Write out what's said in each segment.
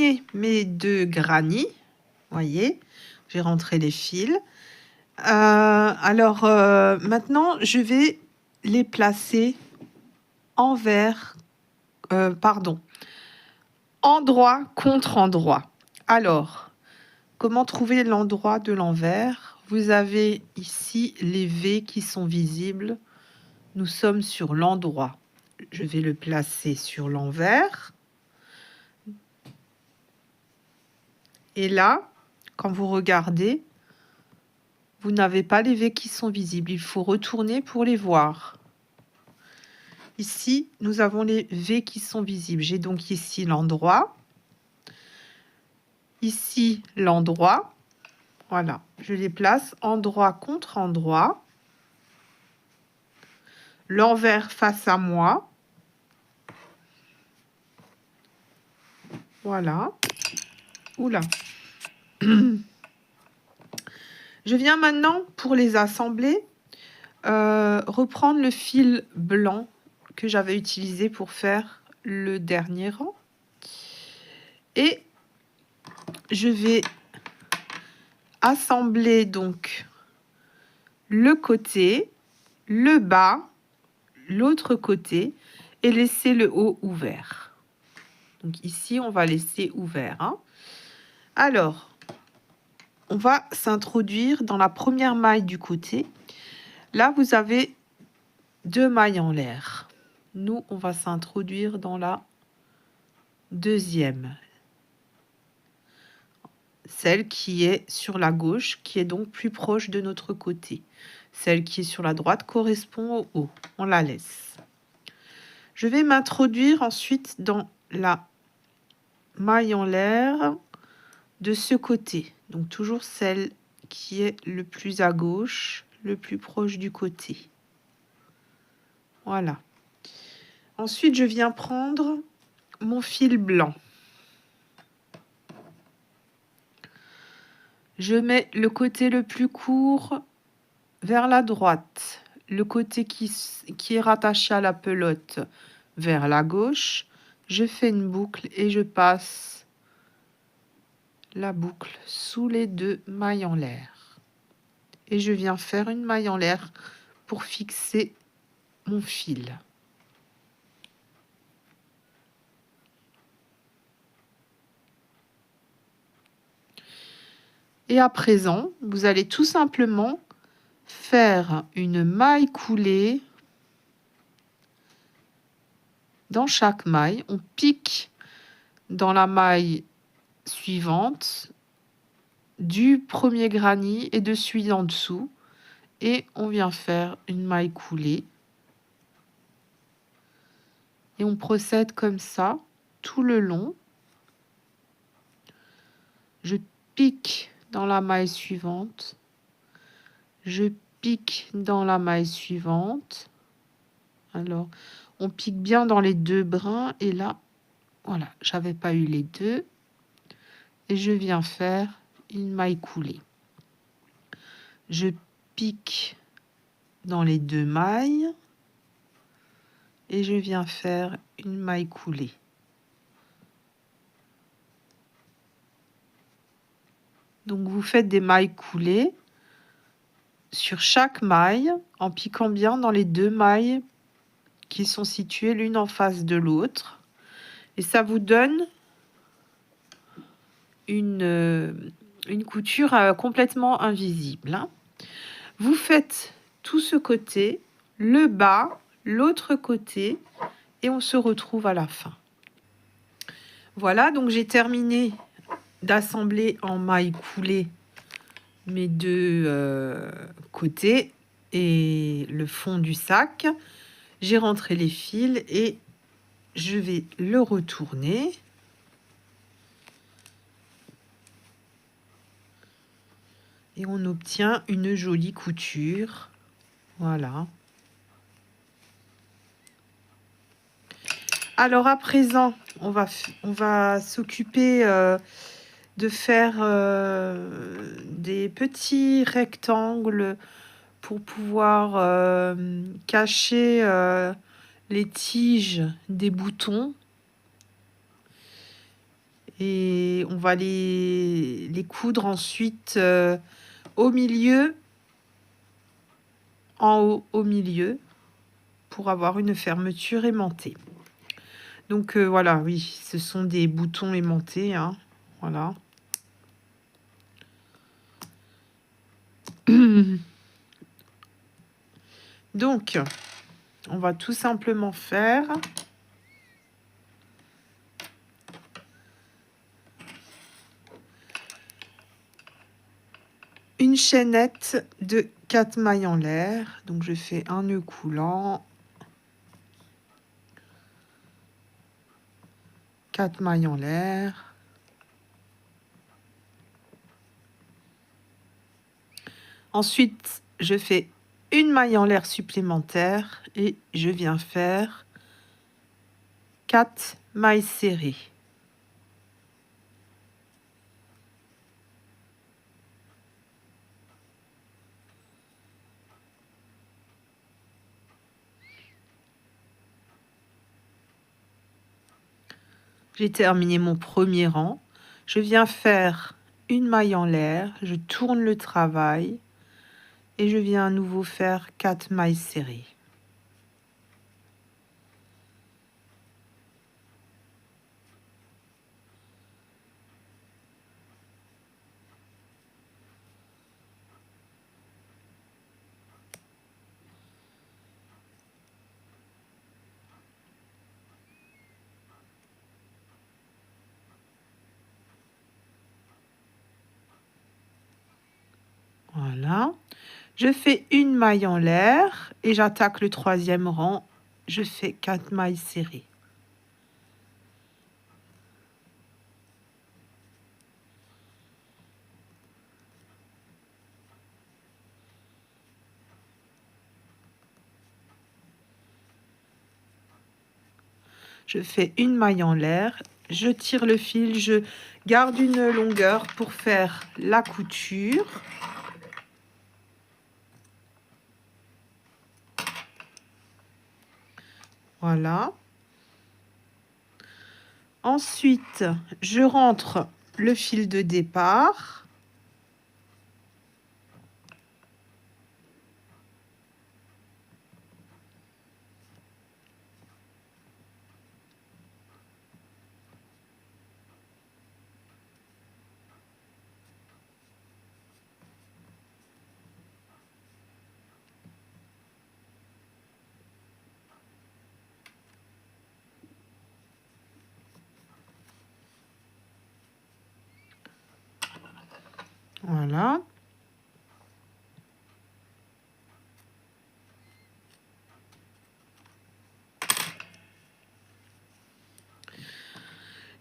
terminé mes 2 granny. Voyez, j'ai rentré les fils. Alors, maintenant, je vais les placer envers, pardon, endroit contre endroit. Alors, comment trouver l'endroit de l'envers? Vous avez ici les V qui sont visibles. Nous sommes sur l'endroit. Je vais le placer sur l'envers. Et là, quand vous regardez, vous n'avez pas les V qui sont visibles. Il faut retourner pour les voir. Ici, nous avons les V qui sont visibles. J'ai donc ici l'endroit. Ici, l'endroit. Voilà, je les place endroit contre endroit. L'envers face à moi. Voilà. Oula. Je viens maintenant, pour les assembler, reprendre le fil blanc que j'avais utilisé pour faire le dernier rang. Et je vais assembler donc le côté, le bas, l'autre côté et laisser le haut ouvert. Donc ici, on va laisser ouvert. Hein. Alors, on va s'introduire dans la première maille du côté. Là, vous avez 2 mailles en l'air. Nous, on va s'introduire dans la deuxième. Celle qui est sur la gauche, qui est donc plus proche de notre côté. Celle qui est sur la droite correspond au haut. On la laisse. Je vais m'introduire ensuite dans la maille en l'air de ce côté. Donc toujours celle qui est le plus à gauche, le plus proche du côté. Voilà. Ensuite, je viens prendre mon fil blanc. Je mets le côté le plus court vers la droite, le côté qui est rattaché à la pelote vers la gauche. Je fais une boucle et je passe la boucle sous les 2 mailles en l'air. Et je viens faire une maille en l'air pour fixer mon fil. Et à présent, vous allez tout simplement faire une maille coulée dans chaque maille. On pique dans la maille suivante du premier granny et de celui en dessous. Et on vient faire une maille coulée. Et on procède comme ça tout le long. Je pique dans la maille suivante. Je pique dans la maille suivante. Alors, on pique bien dans les 2 brins. Et là, voilà, j'avais pas eu les 2. Et je viens faire une maille coulée. Je pique dans les 2 mailles. Et je viens faire une maille coulée. Donc, vous faites des mailles coulées sur chaque maille en piquant bien dans les 2 mailles qui sont situées l'une en face de l'autre. Et ça vous donne une couture complètement invisible. Hein. Vous faites tout ce côté, le bas, l'autre côté, et on se retrouve à la fin. Voilà, donc j'ai terminé d'assembler en maille coulée mes 2 côtés et le fond du sac. J'ai rentré les fils et je vais le retourner. Et on obtient une jolie couture. Voilà. Alors à présent, on va s'occuper de faire des petits rectangles pour pouvoir cacher les tiges des boutons. Et on va les coudre ensuite au milieu, en haut, au milieu, pour avoir une fermeture aimantée. Donc voilà, oui, ce sont des boutons aimantés, hein, voilà. Donc, on va tout simplement faire une chaînette de 4 mailles en l'air. Donc, je fais un nœud coulant, 4 mailles en l'air. Ensuite, je fais une maille en l'air supplémentaire et je viens faire 4 mailles serrées. J'ai terminé mon premier rang. Je viens faire une maille en l'air, je tourne le travail et je viens à nouveau faire 4 mailles serrées. Voilà. Je fais une maille en l'air et j'attaque le troisième rang. Je fais 4 mailles serrées. Je fais une maille en l'air, je tire le fil, je garde une longueur pour faire la couture. Voilà. Ensuite, je rentre le fil de départ. Voilà.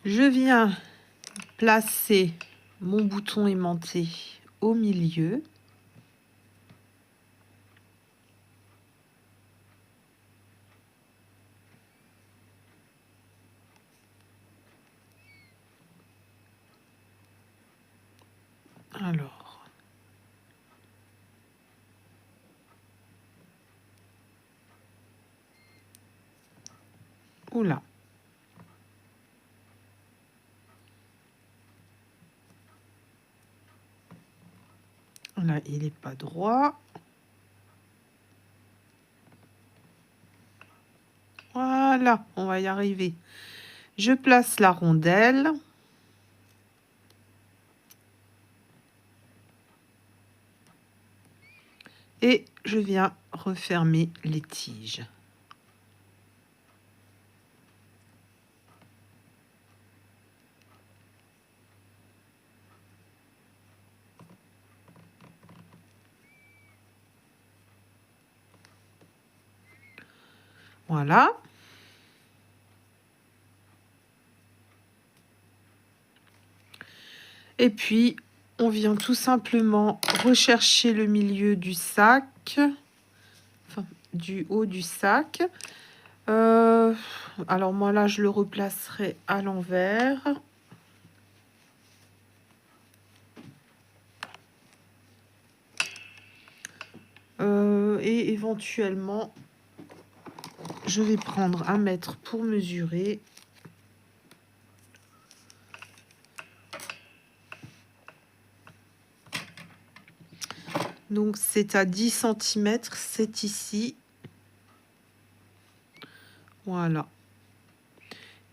Je viens placer mon bouton aimanté au milieu. Alors, oula. Là, il n'est pas droit. Voilà, on va y arriver. Je place la rondelle. Et je viens refermer les tiges. Voilà. Et puis, on vient tout simplement rechercher le milieu du sac, enfin, du haut du sac. Alors moi, là, je le replacerai à l'envers. Et éventuellement, je vais prendre 1 mètre pour mesurer. Donc c'est à 10 cm, c'est ici. Voilà.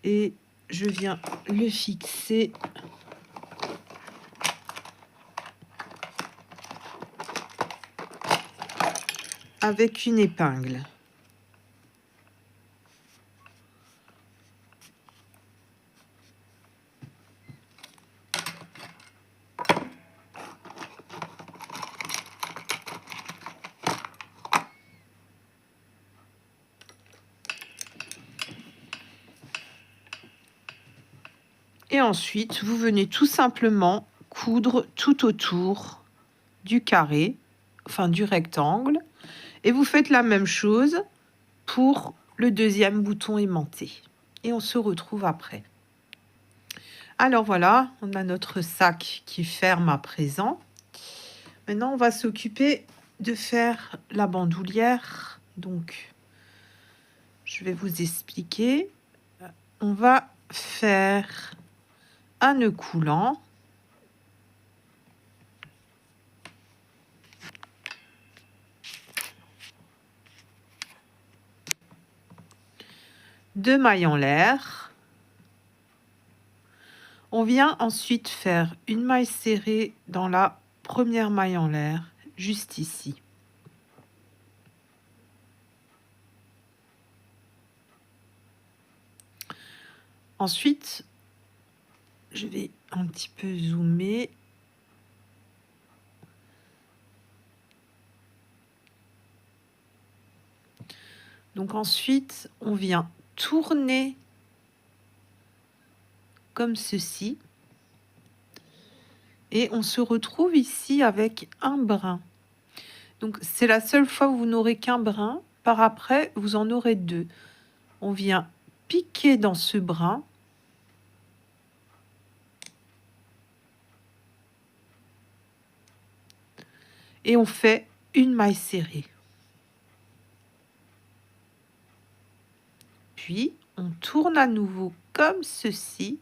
Et je viens le fixer avec une épingle. Et ensuite, vous venez tout simplement coudre tout autour du carré, enfin du rectangle. Et vous faites la même chose pour le deuxième bouton aimanté. Et on se retrouve après. Alors voilà, on a notre sac qui ferme à présent. Maintenant, on va s'occuper de faire la bandoulière. Donc, je vais vous expliquer. On va faire un nœud coulant. Deux mailles en l'air. On vient ensuite faire une maille serrée dans la première maille en l'air, juste ici. Ensuite, je vais un petit peu zoomer. Donc ensuite, on vient tourner comme ceci. Et on se retrouve ici avec un brin. Donc c'est la seule fois où vous n'aurez qu'un brin. Par après, vous en aurez deux. On vient piquer dans ce brin. Et on fait une maille serrée. Puis, on tourne à nouveau comme ceci.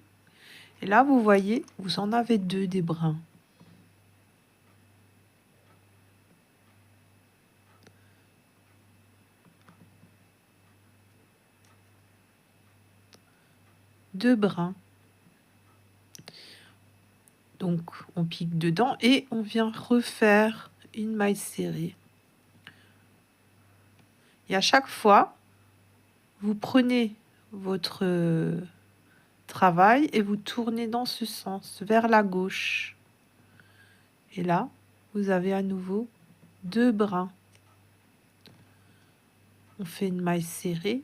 Et là, vous voyez, vous en avez deux des brins. Deux brins. Donc, on pique dedans et on vient refaire une maille serrée. Et à chaque fois, vous prenez votre travail et vous tournez dans ce sens, vers la gauche. Et là, vous avez à nouveau deux brins. On fait une maille serrée.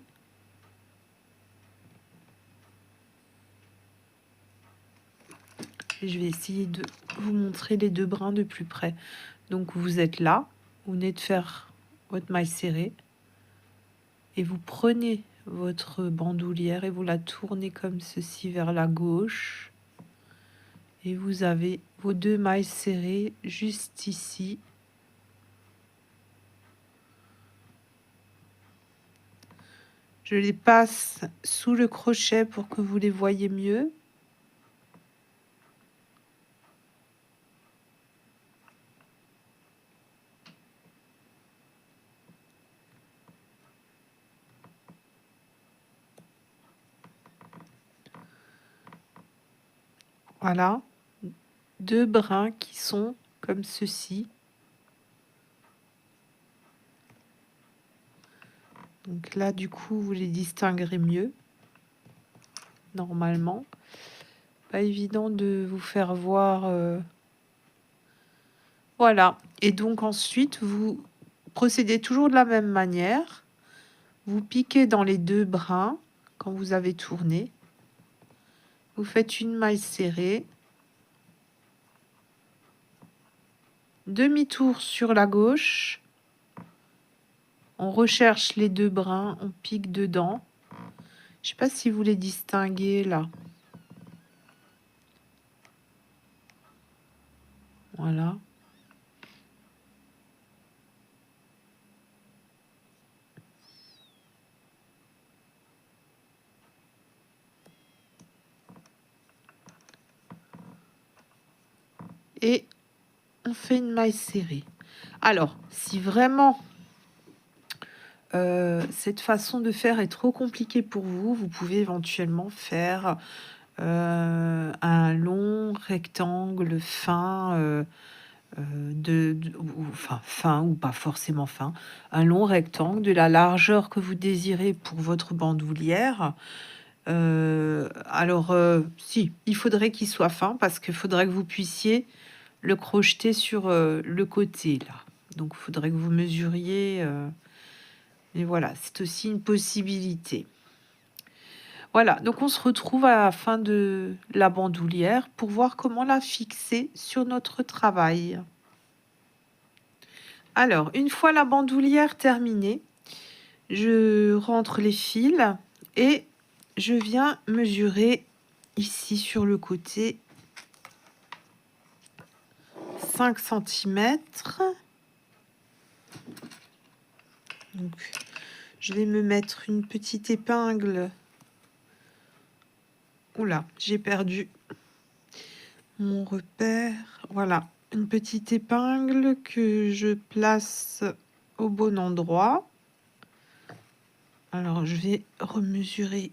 Et je vais essayer de vous montrer les deux brins de plus près. Donc vous êtes là, vous venez de faire votre maille serrée et vous prenez votre bandoulière et vous la tournez comme ceci vers la gauche. Et vous avez vos deux mailles serrées juste ici. Je les passe sous le crochet pour que vous les voyez mieux. Voilà, deux brins qui sont comme ceci. Donc là, du coup, vous les distinguerez mieux. Normalement, pas évident de vous faire voir. Voilà. Et donc ensuite, vous procédez toujours de la même manière. Vous piquez dans les deux brins quand vous avez tourné. Vous faites une maille serrée. Demi-tour sur la gauche. On recherche les deux brins, on pique dedans. Je ne sais pas si vous les distinguez là. Voilà. Et on fait une maille serrée. Alors, si vraiment cette façon de faire est trop compliquée pour vous, vous pouvez éventuellement faire un long rectangle fin, enfin fin ou pas forcément fin, un long rectangle de la largeur que vous désirez pour votre bandoulière. Alors, si, il faudrait qu'il soit fin parce qu'il faudrait que vous puissiez le crocheter sur le côté là. Donc, il faudrait que vous mesuriez. Et voilà, c'est aussi une possibilité. Voilà, donc on se retrouve à la fin de la bandoulière pour voir comment la fixer sur notre travail. Alors, une fois la bandoulière terminée, je rentre les fils et je viens mesurer ici sur le côté 5 centimètres. Donc, je vais me mettre une petite épingle. Oula, j'ai perdu mon repère. Voilà, une petite épingle que je place au bon endroit. Alors, je vais remesurer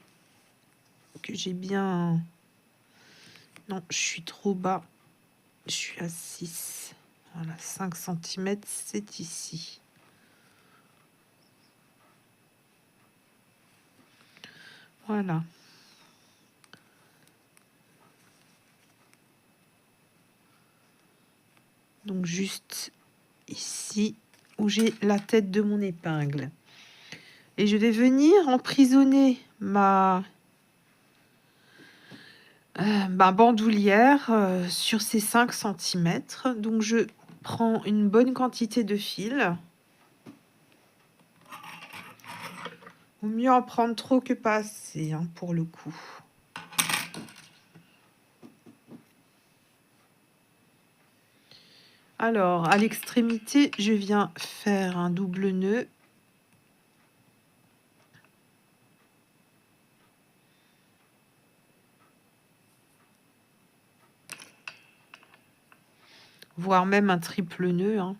que j'ai bien... Non, je suis trop bas. Je suis à 6. Voilà, 5 cm, c'est ici. Voilà. Donc, juste ici où j'ai la tête de mon épingle. Et je vais venir emprisonner ma bandoulière sur ces 5 centimètres. Donc, je prends une bonne quantité de fil. Vaut mieux en prendre trop que pas assez, hein, pour le coup. Alors, à l'extrémité, je viens faire un double nœud. Voire même un triple nœud, hein.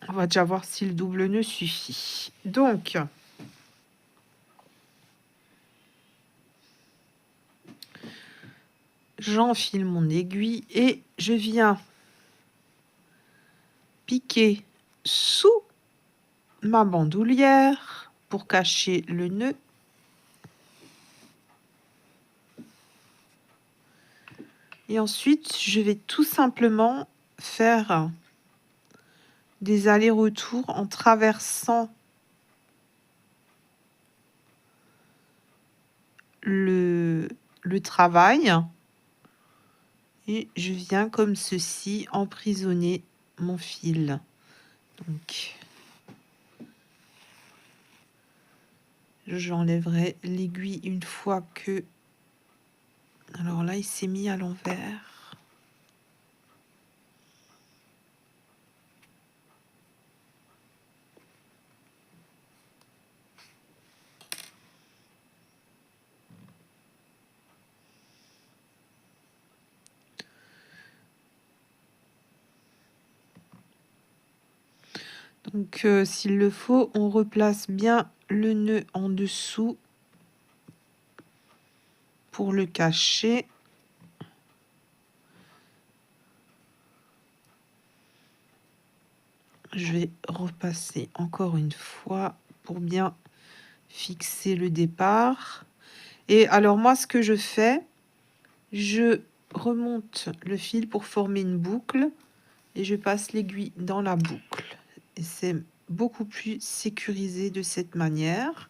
On va déjà voir si le double nœud suffit. Donc, j'enfile mon aiguille et je viens piquer sous ma bandoulière pour cacher le nœud. Et ensuite, je vais tout simplement faire des allers-retours en traversant le travail. Et je viens comme ceci emprisonner mon fil. Donc, j'enlèverai l'aiguille une fois que... Alors là, il s'est mis à l'envers. Donc, s'il le faut, on replace bien le nœud en dessous pour le cacher. Je vais repasser encore une fois pour bien fixer le départ. Et alors moi, ce que je fais, je remonte le fil pour former une boucle et je passe l'aiguille dans la boucle. Et c'est beaucoup plus sécurisé de cette manière.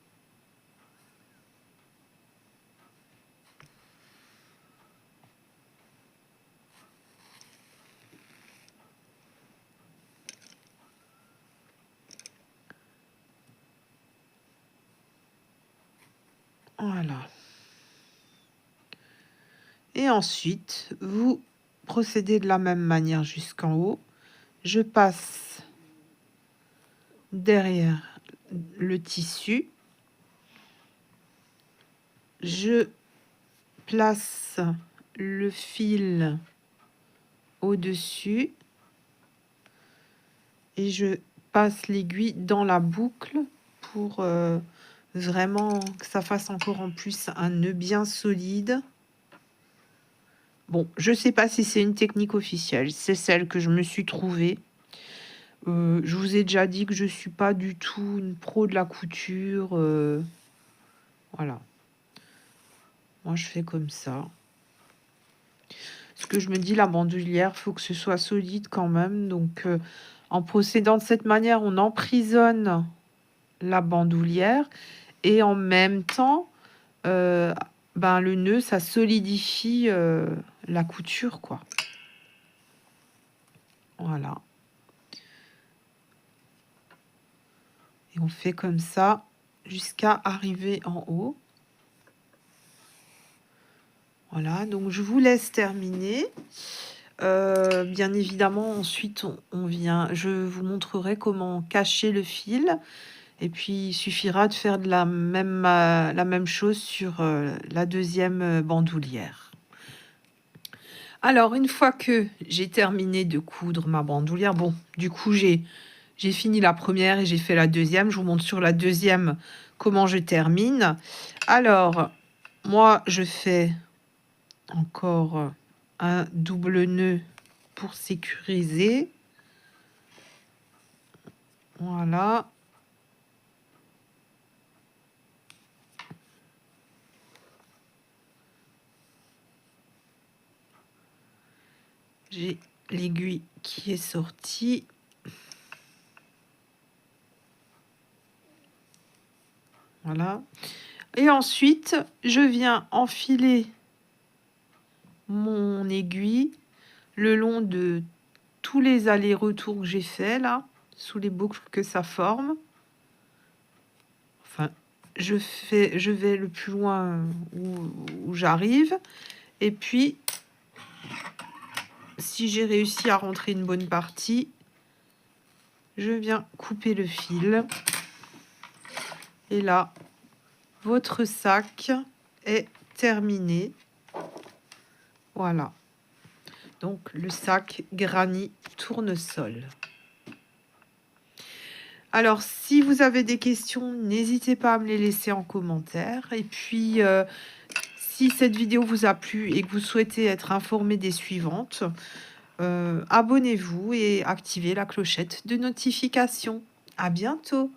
Voilà. Et ensuite, vous procédez de la même manière jusqu'en haut. Je passe derrière le tissu. je place le fil au-dessus et je passe l'aiguille dans la boucle pour vraiment que ça fasse encore en plus un nœud bien solide. Bon, je sais pas si c'est une technique officielle, c'est celle que je me suis trouvée. Je vous ai déjà dit que je suis pas du tout une pro de la couture. Voilà. Moi, je fais comme ça. Ce que je me dis, la bandoulière, faut que ce soit solide quand même. Donc, en procédant de cette manière, on emprisonne la bandoulière et en même temps, ben, le nœud, ça solidifie la couture, quoi. Voilà. Et on fait comme ça jusqu'à arriver en haut. Voilà, donc je vous laisse terminer. Bien évidemment, ensuite, je vous montrerai comment cacher le fil. Et puis, il suffira de faire la même chose sur la deuxième bandoulière. Alors, une fois que j'ai terminé de coudre ma bandoulière, bon, du coup, j'ai fini la première et j'ai fait la deuxième. Je vous montre sur la deuxième comment je termine. Alors, moi, je fais encore un double nœud pour sécuriser. Voilà. J'ai l'aiguille qui est sortie. Voilà. Et ensuite, je viens enfiler mon aiguille le long de tous les allers-retours que j'ai fait là, sous les boucles que ça forme. Enfin, je vais le plus loin où j'arrive. Et puis, si j'ai réussi à rentrer une bonne partie, je viens couper le fil. Et là, votre sac est terminé. Voilà. Donc, le sac granny tournesol. Alors, si vous avez des questions, n'hésitez pas à me les laisser en commentaire. Et puis, si cette vidéo vous a plu et que vous souhaitez être informé des suivantes, abonnez-vous et activez la clochette de notification. À bientôt!